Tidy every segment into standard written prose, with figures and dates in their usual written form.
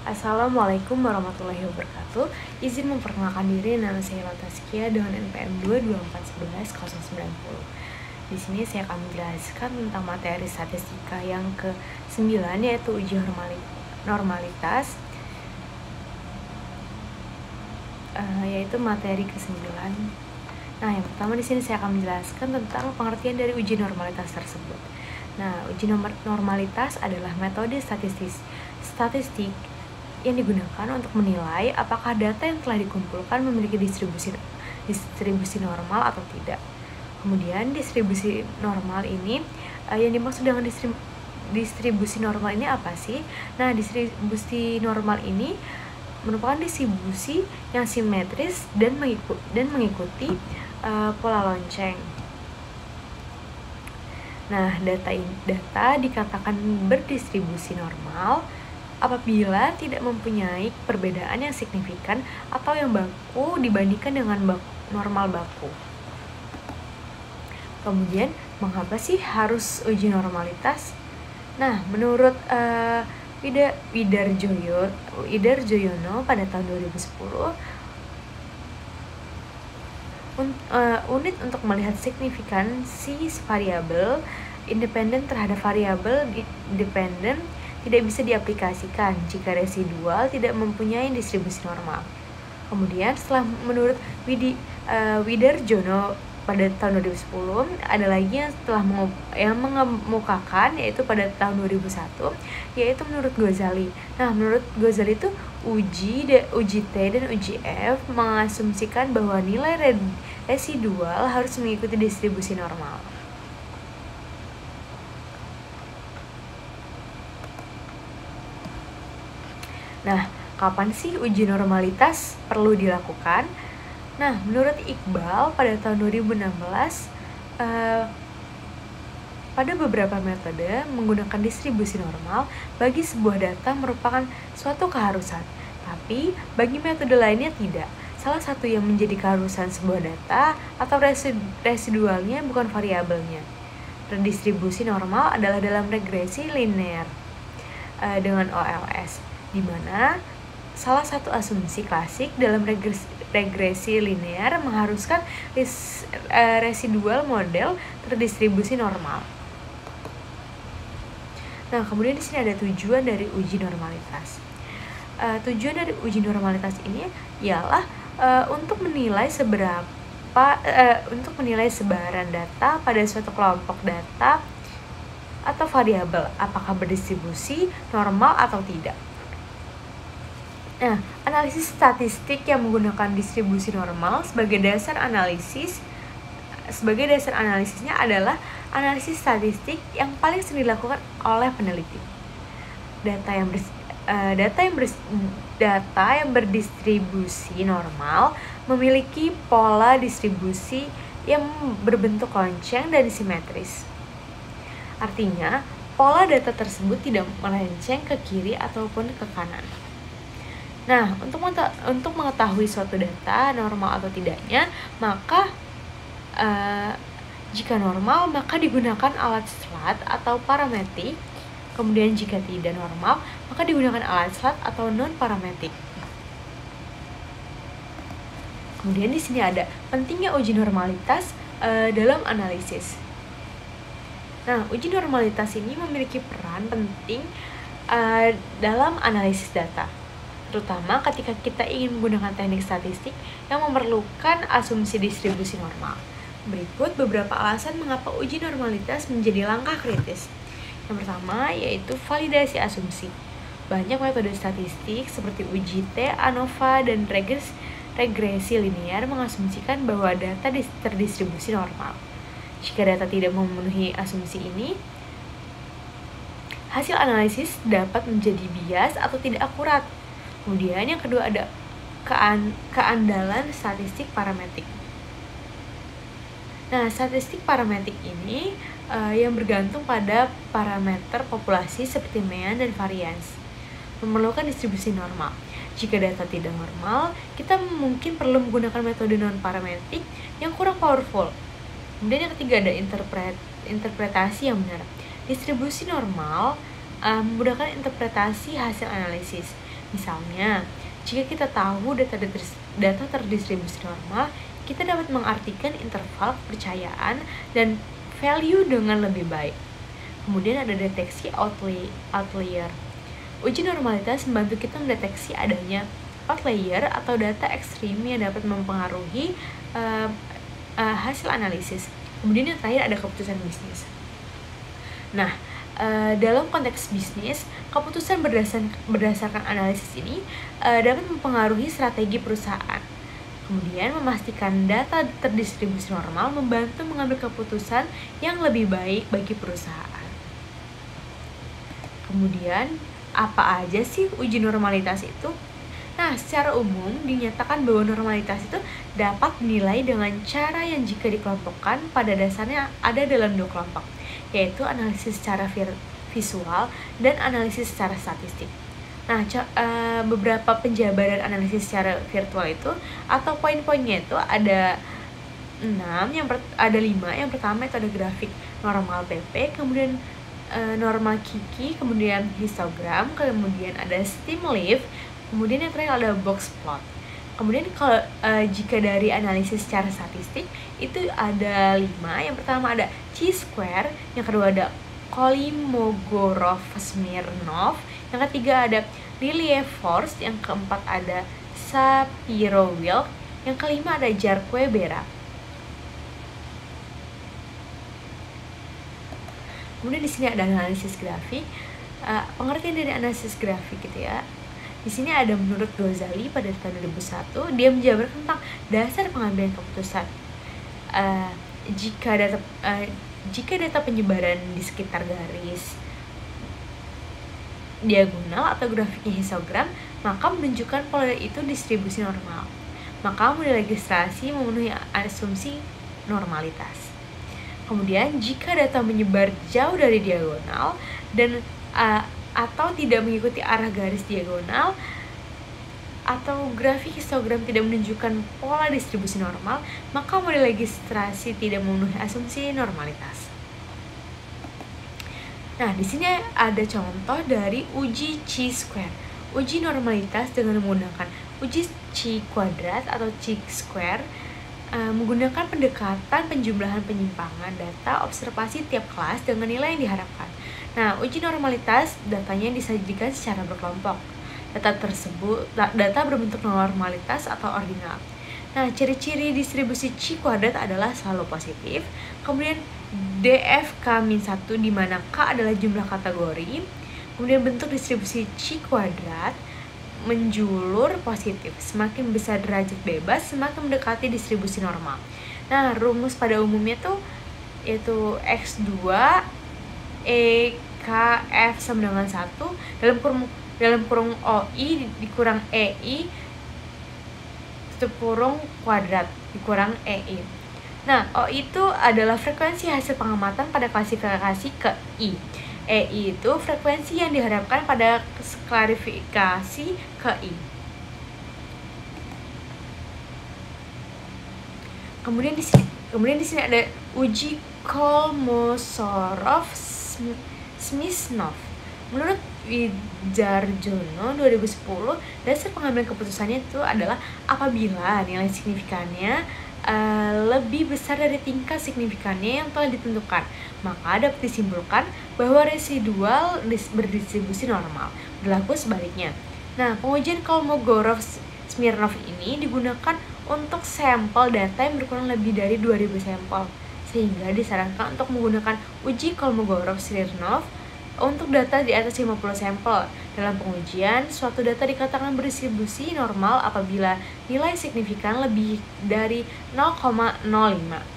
Assalamualaikum warahmatullahi wabarakatuh. Izin memperkenalkan diri, nama saya Lataskia dengan NPM 22411 090. Di sini saya akan menjelaskan tentang materi statistika yang ke-9, yaitu uji normalitas, yaitu materi ke-9. Nah, yang pertama di sini saya akan menjelaskan tentang pengertian dari uji normalitas tersebut. Nah, uji normalitas adalah metode statistik yang digunakan untuk menilai apakah data yang telah dikumpulkan memiliki distribusi normal atau tidak. Kemudian distribusi normal ini, yang dimaksud dengan distribusi normal ini apa sih? Nah, distribusi normal ini merupakan distribusi yang simetris dan mengikuti pola lonceng. Nah, data dikatakan berdistribusi normal apabila tidak mempunyai perbedaan yang signifikan atau yang baku dibandingkan dengan normal baku. Kemudian, mengapa sih harus uji normalitas? Nah, menurut Widarjoyono pada tahun 2010, unit untuk melihat signifikansi variabel independen terhadap variabel dependen tidak bisa diaplikasikan jika residual tidak mempunyai distribusi normal. Kemudian setelah menurut Widarjono pada tahun 2010, ada lagi yang mengemukakan, yaitu pada tahun 2001, yaitu menurut Ghazali. Nah, menurut Ghazali itu uji T dan uji F mengasumsikan bahwa nilai residual harus mengikuti distribusi normal. Nah, kapan sih uji normalitas perlu dilakukan? Nah, menurut Iqbal pada tahun 2016, pada beberapa metode menggunakan distribusi normal bagi sebuah data merupakan suatu keharusan, tapi bagi metode lainnya tidak. Salah satu yang menjadi keharusan sebuah data atau residualnya bukan variabelnya. Distribusi normal adalah dalam regresi linear dengan OLS, di mana salah satu asumsi klasik dalam regresi linear mengharuskan residual model terdistribusi normal. Nah, kemudian di sini ada tujuan dari uji normalitas. Tujuan dari uji normalitas ini ialah untuk menilai sebaran data pada suatu kelompok data atau variabel, apakah berdistribusi normal atau tidak. Nah, analisis statistik yang menggunakan distribusi normal sebagai dasar analisisnya adalah analisis statistik yang paling sering dilakukan oleh peneliti. Data yang berdistribusi normal memiliki pola distribusi yang berbentuk lonceng dan simetris. Artinya, pola data tersebut tidak melenceng ke kiri ataupun ke kanan. Nah, untuk mengetahui suatu data normal atau tidaknya, maka jika normal maka digunakan alat slat atau parametrik. Kemudian jika tidak normal maka digunakan alat slat atau non parametrik. Kemudian di sini ada pentingnya uji normalitas dalam analisis. Nah, uji normalitas ini memiliki peran penting dalam analisis data, terutama ketika kita ingin menggunakan teknik statistik yang memerlukan asumsi distribusi normal. Berikut beberapa alasan mengapa uji normalitas menjadi langkah kritis. Yang pertama yaitu validasi asumsi. Banyak metode statistik seperti uji T, ANOVA, dan regresi linear mengasumsikan bahwa data terdistribusi normal. Jika data tidak memenuhi asumsi ini, hasil analisis dapat menjadi bias atau tidak akurat. Kemudian yang kedua ada keandalan statistik parametrik. Nah, statistik parametrik ini yang bergantung pada parameter populasi seperti mean dan varians, memerlukan distribusi normal. Jika data tidak normal, kita mungkin perlu menggunakan metode non-parametrik yang kurang powerful. Kemudian yang ketiga ada interpretasi yang benar. Distribusi normal memudahkan interpretasi hasil analisis. Misalnya, jika kita tahu data terdistribusi normal, kita dapat mengartikan interval kepercayaan dan value dengan lebih baik. Kemudian ada deteksi outlier. Uji normalitas membantu kita mendeteksi adanya outlier atau data ekstrim yang dapat mempengaruhi hasil analisis. Kemudian yang terakhir ada keputusan bisnis. Nah, dalam konteks bisnis, keputusan berdasarkan analisis ini dapat mempengaruhi strategi perusahaan. Kemudian memastikan data terdistribusi normal membantu mengambil keputusan yang lebih baik bagi perusahaan. Kemudian, apa aja sih uji normalitas itu? Nah, secara umum dinyatakan bahwa normalitas itu dapat dinilai dengan cara yang jika dikelompokkan pada dasarnya ada dalam dua kelompok, yaitu analisis secara visual dan analisis secara statistik. Nah, beberapa penjabaran analisis secara virtual itu atau poin-poinnya itu ada 6, ada 5. Yang pertama itu ada grafik normal PP, kemudian normal Kiki, kemudian histogram, kemudian ada stimulus, kemudian yang terakhir ada box plot. Kemudian kalau jika dari analisis secara statistik itu ada 5. Yang pertama ada chi-square, yang kedua ada Kolmogorov-Smirnov, yang ketiga ada Lilliefors, yang keempat ada Shapiro-Wilk, yang kelima ada Jarque-Bera. Kemudian di sini ada analisis grafik. Pengertian dari analisis grafik gitu ya. Di sini ada menurut Ghazali pada tahun 2001, dia menjabarkan tentang dasar pengambilan keputusan. Jika data penyebaran di sekitar garis diagonal atau grafiknya histogram, maka menunjukkan pola itu distribusi normal. Maka model registrasi memenuhi asumsi normalitas. Kemudian jika data menyebar jauh dari diagonal dan atau tidak mengikuti arah garis diagonal atau grafik histogram tidak menunjukkan pola distribusi normal, maka model registrasi tidak memenuhi asumsi normalitas. Nah, di sini ada contoh dari uji chi-square. Uji normalitas dengan menggunakan uji chi kuadrat atau chi-square menggunakan pendekatan penjumlahan penyimpangan data observasi tiap kelas dengan nilai yang diharapkan. Nah, uji normalitas datanya disajikan secara berkelompok. Data berbentuk normalitas atau ordinal. Nah, ciri-ciri distribusi chi kuadrat adalah selalu positif. Kemudian DFK-1 di mana K adalah jumlah kategori. Kemudian bentuk distribusi chi kuadrat menjulur positif. Semakin besar derajat bebas, semakin mendekati distribusi normal. Nah, rumus pada umumnya tuh yaitu X2 EKF sama dengan 1 dalam kurung OI dikurang EI tutup kurung kuadrat dikurang EI. Nah, OI itu adalah frekuensi hasil pengamatan pada klasifikasi ke I. EI itu frekuensi yang diharapkan pada klarifikasi ke I. Kemudian di sini ada uji Kolmogorov-Smirnov. Menurut Widarjono 2010, dasar pengambilan keputusannya itu adalah apabila nilai signifikannya lebih besar dari tingkat signifikannya yang telah ditentukan, maka dapat disimpulkan bahwa residual berdistribusi normal. Berlaku sebaliknya. Nah, pengujian Kolmogorov-Smirnov ini digunakan untuk sampel data yang berkurang lebih dari 2000 sampel, sehingga disarankan untuk menggunakan uji Kolmogorov-Smirnov untuk data di atas 50 sampel. Dalam pengujian, suatu data dikatakan berdistribusi normal apabila nilai signifikan lebih dari 0,05.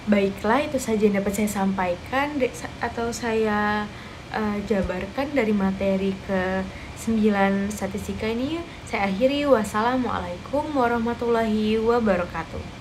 Baiklah, itu saja yang dapat saya sampaikan atau saya jabarkan dari materi ke-9 statistika ini. Saya akhiri. Wassalamualaikum warahmatullahi wabarakatuh.